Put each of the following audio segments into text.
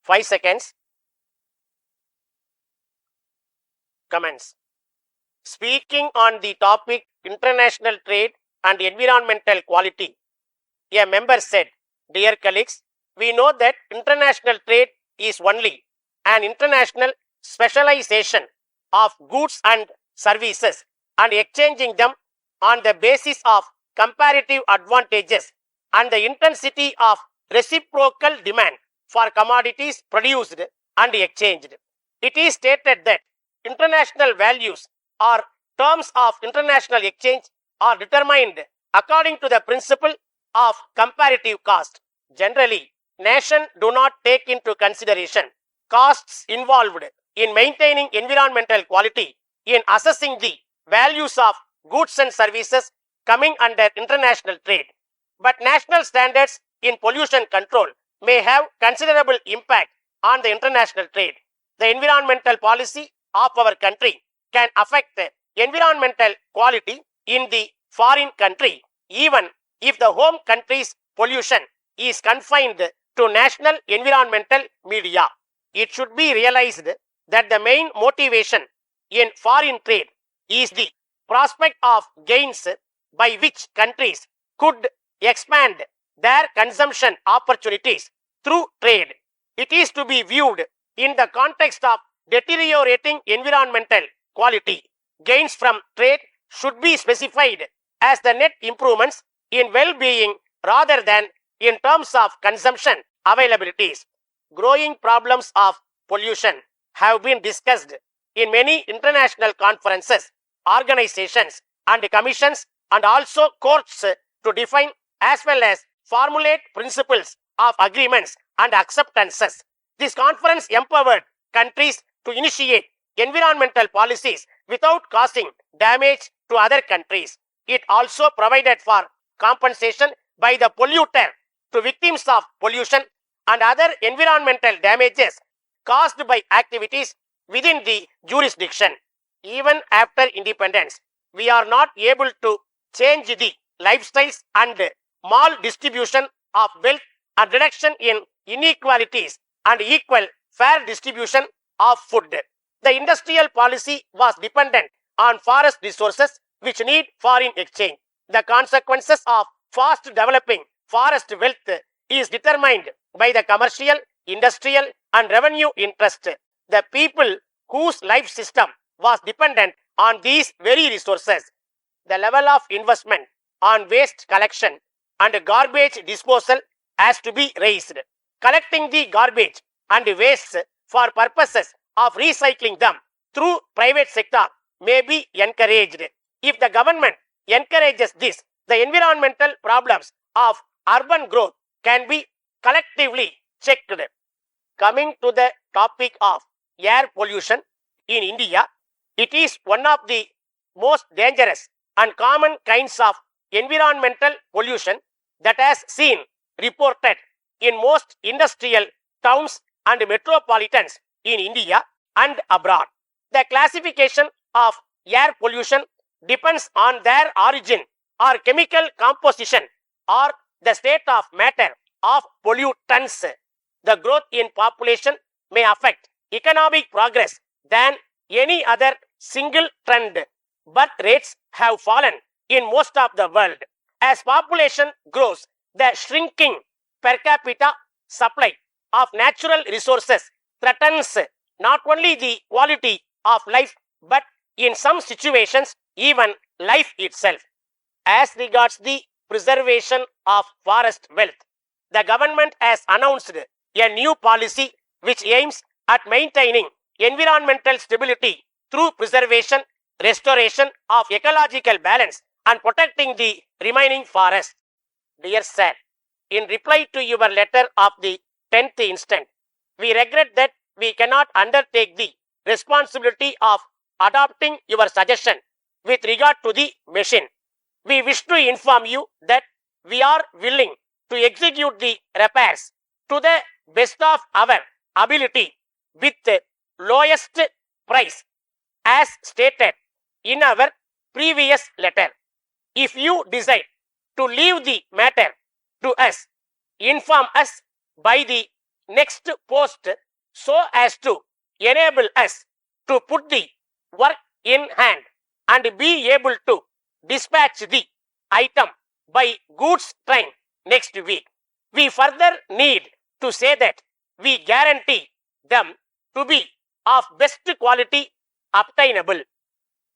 5 seconds. Comments. Speaking on the topic international trade and environmental quality, a member said, "Dear colleagues, we know that international trade is only an international specialization of goods and services and exchanging them on the basis of comparative advantages and the intensity of reciprocal demand for commodities produced and exchanged. It is stated that international values or terms of international exchange are determined according to the principle of comparative cost. Generally, nations do not take into consideration costs involved in maintaining environmental quality in assessing the values of goods and services coming under international trade. But national standards in pollution control may have considerable impact on the international trade. The environmental policy of our country can affect the environmental quality in the foreign country, even if the home country's pollution is confined to national environmental media. It should be realized that the main motivation in foreign trade is the prospect of gains by which countries could expand their consumption opportunities through trade. It is to be viewed in the context of deteriorating environmental quality. Gains from trade should be specified as the net improvements in well-being rather than in terms of consumption availabilities. Growing problems of pollution have been discussed in many international conferences, organizations and commissions, and also courts to define as well as formulate principles of agreements and acceptances. This conference empowered countries to initiate environmental policies without causing damage to other countries. It also provided for compensation by the polluter to victims of pollution and other environmental damages caused by activities within the jurisdiction. Even after independence, we are not able to change the lifestyles and maldistribution of wealth and reduction in inequalities and equal fair distribution of food. The industrial policy was dependent on forest resources which need foreign exchange. The consequences of fast developing forest wealth is determined by the commercial, industrial and revenue interest. The people whose life system was dependent on these very resources. The level of investment on waste collection and garbage disposal has to be raised. Collecting the garbage and waste for purposes of recycling them through private sector may be encouraged. If the government encourages this, the environmental problems of urban growth can be collectively checked. Coming to the topic of air pollution in India, it is one of the most dangerous and common kinds of environmental pollution that has seen reported in most industrial towns and metropolitans in India and abroad. The classification of air pollution depends on their origin or chemical composition or the state of matter of pollutants. The growth in population may affect economic progress than any other single trend. Birth rates have fallen in most of the world. As population grows, the shrinking per capita supply of natural resources threatens not only the quality of life but in some situations even life itself. As regards the preservation of forest wealth, the government has announced a new policy which aims at maintaining environmental stability through preservation, restoration of ecological balance and protecting the remaining forest. Dear Sir, in reply to your letter of the 10th instant, we regret that we cannot undertake the responsibility of adopting your suggestion with regard to the machine. We wish to inform you that we are willing to execute the repairs to the best of our ability with the lowest price as stated in our previous letter. If you decide to leave the matter to us, inform us by the next post so as to enable us to put the work in hand and be able to dispatch the item by goods train next week. We further need to say that we guarantee them to be of best quality obtainable.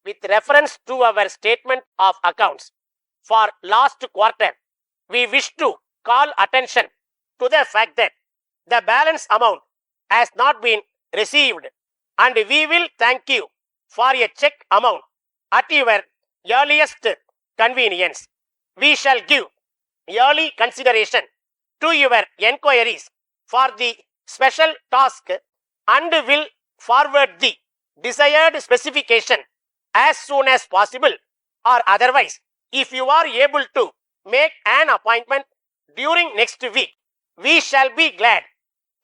With reference to our statement of accounts for last quarter, we wish to call attention to the fact that the balance amount has not been received, and we will thank you for a check amount at your earliest convenience. We shall give early consideration to your enquiries for the special task and will forward the desired specification as soon as possible, or otherwise, if you are able to make an appointment during next week, we shall be glad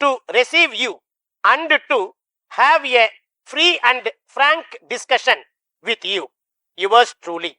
to receive you and to have a free and frank discussion with you. Yours truly.